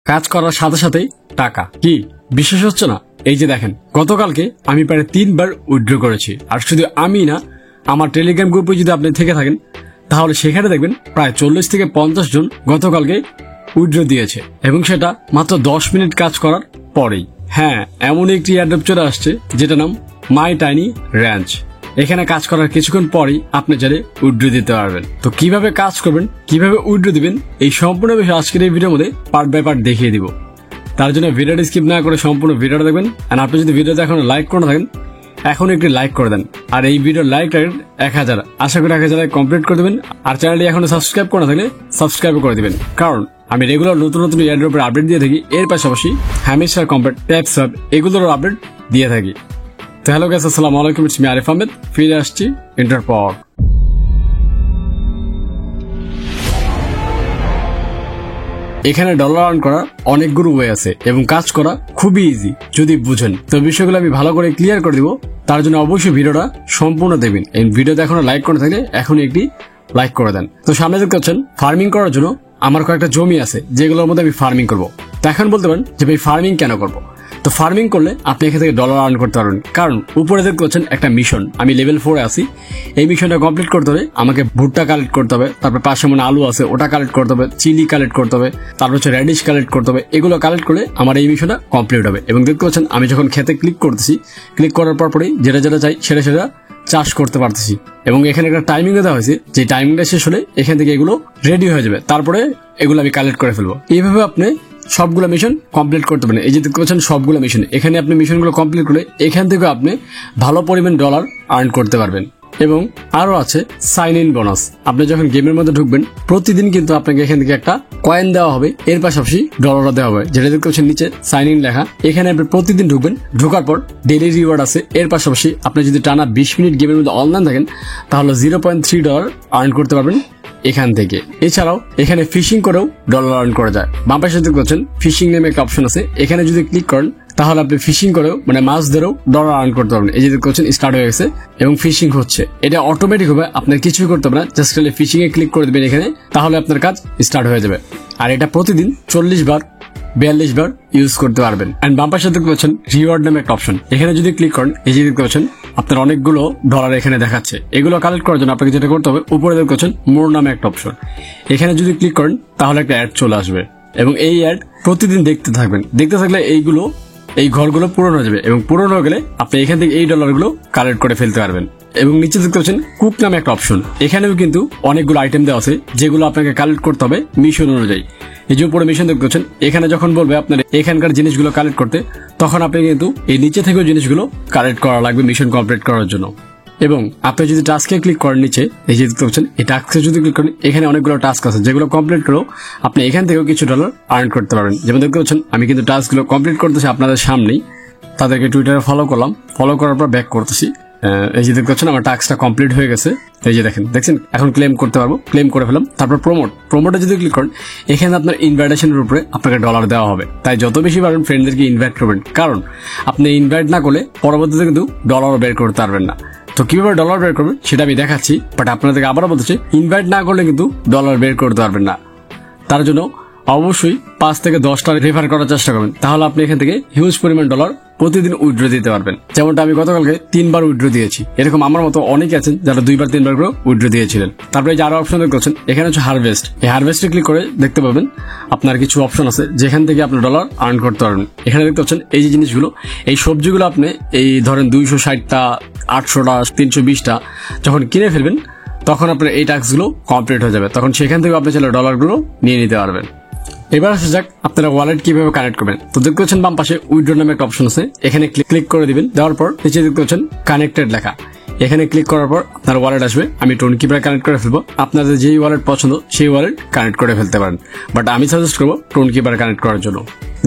কাজ করার সাথে সাথেই টাকা। কি বিশ্বাস হচ্ছে না? এই যে দেখেন, গতকালকে আমি প্রায় 3 বার উইথড্র করেছি। আর শুধু আমি না, আমার টেলিগ্রাম গ্রুপে যদি আপনি থেকে থাকেন তাহলে সেখানে দেখবেন প্রায় 40 থেকে 50 জন গতকালকে উইথড্র দিয়েছে, এবং সেটা মাত্র 10 মিনিট কাজ করার পরেই। হ্যাঁ, এমন একটি অ্যাড্রপ চলে আসছে যেটা নাম মাই টাইনি র্যাঞ্চ। এখানে কাজ করার কিছুক্ষণ পরেই আপনি চাইলে উইথড্র দিতে পারবেন। তো কিভাবে কাজ করবেন, কিভাবে উইথড্র দিবেন, এই সম্পূর্ণ বিষয় আজকের এই ভিডিওর মধ্যে পার্ট বাই পার্ট দেখিয়ে দিব। তার জন্য ভিডিওটি স্কিপ না করে সম্পূর্ণ ভিডিওটা দেখবেন। আর আপনি যদি ভিডিওতে এখনো লাইক করে থাকেন, এখন একটি লাইক করে দেন। আর এই ভিডিওর লাইক টার্গেট 1000, আশা করি 1000 কমপ্লিট করে দেবেন। আর চ্যানেলটি এখনো সাবস্ক্রাইব করে না থাকলে সাবস্ক্রাইব করে দিবেন, কারণ আমি রেগুলার নতুন নতুন এয়ারড্রপের আপডেট দিয়ে থাকি। এর পাশাপাশি হ্যামিস্টার কম্প্যাক্ট, ট্যাপ সাব এগুলোর আপডেট দিয়ে থাকি। তো হ্যালো গাইস, আসসালামু আলাইকুম, ইটস মি আরিফ আহমেদ। ফিরে আসছি ইন্টার পর। এখানে ডলার আর্ন করার অনেকগুলো ওয়ে আছে এবং কাজ করা খুবই ইজি যদি বুঝেন। তো বিষয়গুলো আমি ভালো করে ক্লিয়ার করে দিব। তার জন্য অবশ্যই ভিডিওটা সম্পূর্ণ দেখবেন। এই ভিডিওতে এখনো লাইক করে থাকলে এখনই একটি লাইক করে দেন। তো সামনে দেখতে পাচ্ছেন ফার্মিং করার জন্য আমার কয়েকটা জমি আছে যেগুলোর মধ্যে আমি ফার্মিং করবো। তো এখন বলতে পারেন যে ভাই ফার্মিং কেন করবো? তো ফার্মিং করলে আপনি এখান থেকে ডলার আর্ন করতে পারবেন, কারণ উপরে দেখতে পাচ্ছেন একটা মিশন। আমি লেভেল 4 আছি। এই মিশনটা কমপ্লিট করতে হলে আমাকে ভুট্টা কালেক্ট করতে হবে, তারপর পাশে মনে আলু আছে ওটা কালেক্ট করতে হবে, চিলি কালেক্ট করতে হবে, তারপর হচ্ছে রেডিশ কালেক্ট করতে হবে। এগুলো কালেক্ট করলে আমার এই মিশনটা কমপ্লিট হবে। এবং দেখতে পাচ্ছেন আমি যখন খেতে ক্লিক করতেছি, ক্লিক করার পরেই যেটা যেটা চাই সেটা সেটা চাষ করতে পারতেছি। এবং এখানে একটা টাইমিং দেওয়া হয়েছে, যে টাইমিংটা শেষ হলে এখান থেকে এগুলো রেডি হয়ে যাবে, তারপরে এগুলো আমি কালেক্ট করে ফেলবো। এইভাবে আপনি সবগুলো মিশন কমপ্লিট করতে পারেন। এই যে দেখতে পাচ্ছেন সবগুলো মিশন, এখানে আপনি মিশনগুলো কমপ্লিট করলে এখান থেকে আপনি ভালো পরিমাণ ডলার আর্ন করতে পারবেন। এবং আরো আছে সাইন ইন বোনাস। আপনি যখন গেমের মধ্যে ঢুকবেন প্রতিদিন কিন্তু আপনাকে এখান থেকে একটা কয়েন দেওয়া হবে, এর পাশাপাশি ডলারও দেওয়া হবে, যেটা দেখতে পাচ্ছেন নিচে সাইন ইন লেখা। এখানে আপনি প্রতিদিন ঢুকবেন, ঢোকার পর ডেইলি রিওয়ার্ড আছে। এর পাশাপাশি আপনি যদি টানা 20 মিনিট গেমের মধ্যে অনলাইন থাকেন তাহলে 0.3 ডলার আর্ন করতে পারবেন এখান থেকে। এছাড়াও এখানে ফিশিং করেও ডলার আর্ন করা যায়। বাম পাশে দেখতে পাচ্ছেন ফিশিং নামে একটা অপশন আছে, এখানে যদি ক্লিক করেন তাহলে আপনি ফিশিং করেও মানে মাছ ধরেও ডলার আর্ন করতে পারবেন। এই যে দেখতে পাচ্ছেন স্টার্ট হয়ে গেছে এবং ফিশিং হচ্ছে। এটা অটোমেটিক হবে, আপনার কিছুই করতে হবে না, জাস্ট খালি ফিশিং এ ক্লিক করে দেবেন এখানে, তাহলে আপনার কাজ স্টার্ট হয়ে যাবে। আর এটা প্রতিদিন 40 বার 42 বার ইউজ করতে পারবেন। এন্ড বাম পাশে দেখতে পাচ্ছেন রিওয়ার্ড নামে একটা অপশন, এখানে যদি ক্লিক করেন এই যে দেখতে পাচ্ছেন আপনার অনেকগুলো ডলার এখানে দেখাচ্ছে। এগুলো কালেক্ট করার জন্য আপনাকে যেটা করতে হবে, উপরে দেখতে পাচ্ছেন মোর নামে একটা অপশন, এখানে যদি ক্লিক করেন তাহলে একটা অ্যাড চলে আসবে এবং এই অ্যাড প্রতিদিন দেখতে থাকবেন। দেখতে থাকলে এইগুলো এই ঘরগুলো পূরণ হয়ে যাবে এবং পূরণ হয়ে গেলে আপনি এখান থেকে এই ডলারগুলো কালেক্ট করে ফেলতে পারবেন। এবং নিচে দেখতে পাচ্ছেন কুক নামে একটা অপশন, এখানেও কিন্তু অনেকগুলো আইটেম দেওয়া আছে যেগুলো আপনাকে কালেক্ট করতে হবে মিশন অনুযায়ী। এই যে উপরে মিশন দেখতে পাচ্ছেন, এখানে যখন বলবে আপনার এখানকার জিনিসগুলো কালেক্ট করতে, তখন আপনি কিন্তু এই নিচে থেকেও জিনিসগুলো কালেক্ট করা লাগবে মিশন কমপ্লিট করার জন্য। এবং আপনি যদি টাস্কে ক্লিক করেন নিচে এই যে দেখতে পাচ্ছেন, এই টাস্কে যদি ক্লিক করেন এখানে অনেকগুলো টাস্ক আছে যেগুলো কমপ্লিট করেও আপনি এখান থেকেও কিছু ডলার আর্ন করতে পারবেন। যেমন দেখতে পাচ্ছেন আমি কিন্তু টাস্কগুলো কমপ্লিট করতেছি আপনাদের সামনেই, তাদেরকে টুইটারে ফলো করলাম, ফলো করার পর ব্যাক করতেছি। এই যে দেখতে পাচ্ছেন আমার টাস্কটা কমপ্লিট হয়ে গেছে। এই যে দেখছেন এখন ক্লেম করতে পারবো, ক্লেম করে ফেলাম। তারপর প্রমোটে যদি ক্লিক করেন এখানে আপনার ইনভাইটেশনের উপরে আপনাকে ডলার দেওয়া হবে। তাই যত বেশি পারবেন ফ্রেন্ডদেরকে ইনভাইট করবেন, কারণ আপনি ইনভাইট না করলে পরবর্তীতে কিন্তু ডলারও বের করতে পারবেন না। তো কিভাবে ডলার বের করবেন সেটা আমি দেখাচ্ছি, বাট আপনাদেরকে আবারও বলতেছি ইনভাইট না করলে কিন্তু ডলার বের করতে পারবেন না। তার জন্য অবশ্যই 5 থেকে 10টা রেফার করার চেষ্টা করবেন, তাহলে আপনি এখান থেকে হিউজ পরিমাণ ডলার প্রতিদিন উইথড্র দিতে পারবেন। যেমনটা আমি গতকালকে 3 বার উইথড্র দিয়েছি, এরকম আমার মতো অনেকে আছেন যারা 2 বার 3 বার করে উইথড্র দিয়েছিলেন। তারপরে যে আরো অপশন দেখতে পাচ্ছেন এখানে হচ্ছে হারভেস্ট। এই হারভেস্টে ক্লিক করে দেখতে পাবেন আপনার কিছু অপশন আছে যেখান থেকে আপনি ডলার আর্ন করতে পারবেন। এখানে দেখতে পাচ্ছেন এই যে জিনিসগুলো, এই সবজিগুলো আপনি এই ধরেন 260টা 800টা 320টা যখন কিনে ফেলবেন তখন আপনার এই টাস্কগুলো কমপ্লিট হয়ে যাবে, তখন সেখান থেকে আপনি চাইলে ডলারগুলো নিয়ে নিতে পারবেন। এবার আসা যাক আপনারা ওয়ালেট কিভাবে কানেক্ট করবেন। তো দেখতে পাচ্ছেন বাম পাশে উইথড্র নামে একটা অপশন আছে, এখানে ক্লিক করে দিবেন। দেওয়ার পর নিচে দেখতে পাচ্ছেন কানেক্টেড লেখা, এখানে ক্লিক করার পর আপনার ওয়ালেট আসবে। আমি টোন কিপার কানেক্ট করে ফেলবো, আপনাদের যেই ওয়ালেট পছন্দ সেই ওয়ালেট কানেক্ট করে ফেলতে পারেন, বাট আমি সাজেস্ট করবো টোন কিপার কানেক্ট করার জন্য।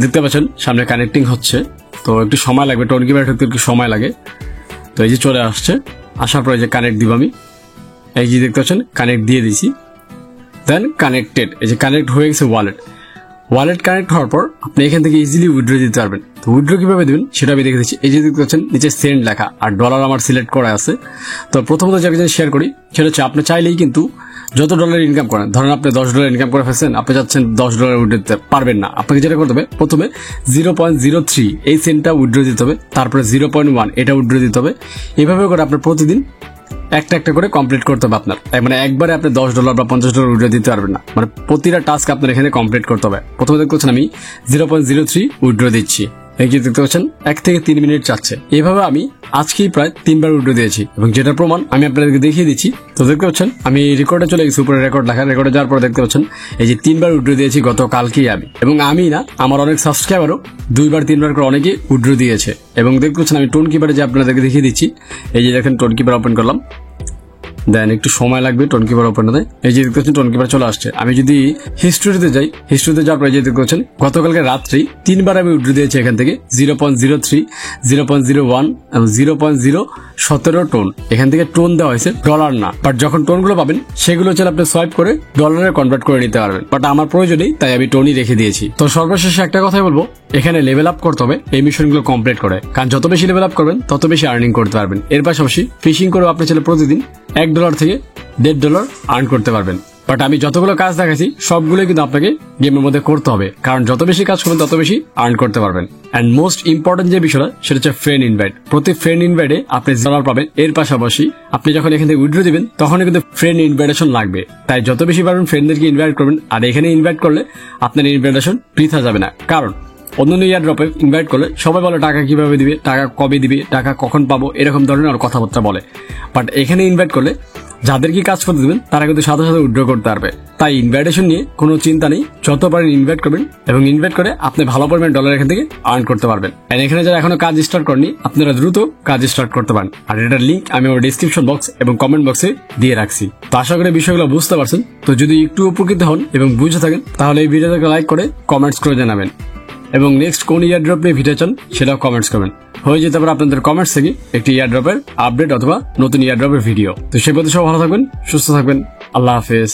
দেখতে পাচ্ছেন সামনে কানেক্টিং হচ্ছে, তো একটু সময় লাগবে, টোন কিপার ঢুকতে একটু সময় লাগে। তো এই যে চলে আসছে, আসার পরে যে কানেক্ট দিব আমি, এই যে দেখতে পাচ্ছেন কানেক্ট দিয়ে দিয়েছি। দেন কানেক্টেড, এই যে কানেক্ট হয়ে গেছে ওয়ালেট কানেক্ট হওয়ার পর আপনি এখান থেকে ইজিলি উইথড্র দিতে পারবেন। তো উইথড্র কিভাবে দিবেন সেটা আমি দেখে দিচ্ছি। এই যে দেখতে পাচ্ছেন নিচে সেন্ড লেখা আর ডলার আমার সিলেক্ট করা আছে। তো প্রথমত যে জিনিস শেয়ার করি সেটা হচ্ছে আপনি চাইলেই কিন্তু যত ডলার ইনকাম করেন, ধরেন আপনি $10 ইনকাম করে ফেলছেন, আপনি চাচ্ছেন $10 উইথড্র দিতে পারবেন না, আপনাকে যেটা করতে হবে প্রথমে 0.03 এই সেন্টটা উইথড্র দিতে হবে, তারপরে 0.1 এটা উইথড্র দিতে হবে। এভাবে করে আপনার প্রতিদিন একটা একটা করে কমপ্লিট করতে হবে আপনার, মানে একবারে আপনি $10 বা $50 উইথড্র দিতে পারবেন না, মানে প্রতিটা টাস্ক আপনার এখানে কমপ্লিট করতে হবে। প্রথমে দেখতে পাচ্ছেন আমি 0.03 উইথড্র দিচ্ছি, এই যে দেখতে পাচ্ছেন 1 থেকে 3 মিনিট চাচ্ছে। এভাবে আমি আজকেই প্রায় 3 বার উইথড্র দিয়েছি এবং যেটার প্রমাণ আমি আপনাদেরকে দেখিয়ে দিচ্ছি। তো দেখতে পাচ্ছেন আমি রেকর্ডে চলে গেছি, উপরে রেকর্ড লেখা, রেকর্ডে যাওয়ার পর দেখতে পাচ্ছেন এই যে 3 বার উইথড্র দিয়েছি গতকালকেই আমি, এবং আমি না, আমার অনেক সাবস্ক্রাইবারও 2 বার 3 বার করে অনেকেই উইথড্র দিয়েছে। এবং দেখতে পাচ্ছেন আমি টোন কিপারে যে আপনাদেরকে দেখিয়ে দিচ্ছি, এই যে দেখেন টোন কিপার ওপেন করলাম, দেন একটু সময় লাগবে টোন কিপার ওপেন হতে। এই যে দেখতে পাচ্ছেন টোন কিপার চলে আসছে। আমি যদি হিস্ট্রিতে যাই, হিস্ট্রিতে যাওয়ার পরে যে দেখতে পাচ্ছেন গতকালকে রাত্রেই 3 বার আমি উইথড্র দিয়েছি এখান থেকে 0.03, 0.01 এবং 0.017 টোন। এখান থেকে টোন দেওয়া হয়েছে, ডলার না। বাট যখন টোনগুলো পাবেন সেগুলো হচ্ছে আপনি সোয়াইপ করে ডলারে কনভার্ট করে নিতে পারবেন, বাট আমার প্রয়োজনেই তাই আমি টোনই রেখে দিয়েছি। তো সর্বশেষে একটা কথাই বলবো, এখানে লেভেল আপ করতে হবে এই মিশনগুলো কমপ্লিট করে, কারণ যত বেশি লেভেল আপ করবেন তত বেশি আর্নিং করতে পারবেন। এর পাশাপাশি ফিশিং করে আপনি চাইলে প্রতিদিন $1 থেকে $1.5 আর্ন করতে পারবেন। বাট আমি যতগুলো কাজ দেখাচ্ছি সবগুলোই কিন্তু আপনাকে গেমের মধ্যে করতে হবে, কারণ যত বেশি কাজ করবেন তত বেশি আর্ন করতে পারবেন। অ্যান্ড মোস্ট ইম্পর্টেন্ট যে বিষয়টা সেটা হচ্ছে ফ্রেন্ড ইনভাইট। প্রতি ফ্রেন্ড ইনভাইটে আপনি ডলার পাবেন। এর পাশাপাশি আপনি যখন এখান থেকে উইথড্র দিবেন তখনই কিন্তু ফ্রেন্ড ইনভাইটেশন লাগবে, তাই যত বেশি পারবেন ফ্রেন্ডদেরকে ইনভাইট করবেন। আর এখানে ইনভাইট করলে আপনার ইনভাইটেশন বৃথা যাবে না, কারণ অন্যান্য ইয়ারড্রপে ইনভাইট করলে সবাই বলে টাকা কিভাবে দিবে, টাকা কবে দিবে, টাকা কখন পাবো, এরকম ধরনের কথাবার্তা বলে। বাট এখানে ইনভাইট করলে যাদের কি কাজ করতে দেবেন তারা কিন্তু সাথে সাথে উইথড্র করতে পারবে। তাই ইনভাইটেশন নিয়ে কোনো চিন্তা নেই, যত পারেন ইনভাইট করবেন এবং ইনভাইট করে আপনি ভালো পরিমাণ ডলার এখান থেকে আর্ন করতে পারবেন। আর এখানে যারা এখনো কাজ স্টার্ট করেনি আপনারা দ্রুত কাজ স্টার্ট করতে পারেন। আর এটার লিঙ্ক আমি আমার ডিসক্রিপশন বক্স এবং কমেন্ট বক্সে দিয়ে রাখছি। তো আশা করি বিষয়গুলো বুঝতে পারছেন। তো যদি একটু উপকৃত হন এবং বুঝে থাকেন তাহলে এই ভিডিওটাকে লাইক করে কমেন্টস করে জানাবেন, এবং নেক্সট কোন ইয়ারড্রপ নিয়ে ভিডিও চান সেটাও কমেন্টস করবেন। হয়ে যেতে পারে আপনাদের কমেন্টস থেকে একটি ইয়ারড্রপের আপডেট অথবা নতুন ইয়ারড্রপের ভিডিও। তো সেই পথে সব ভালো থাকবেন, সুস্থ থাকবেন, আল্লাহ হাফেজ।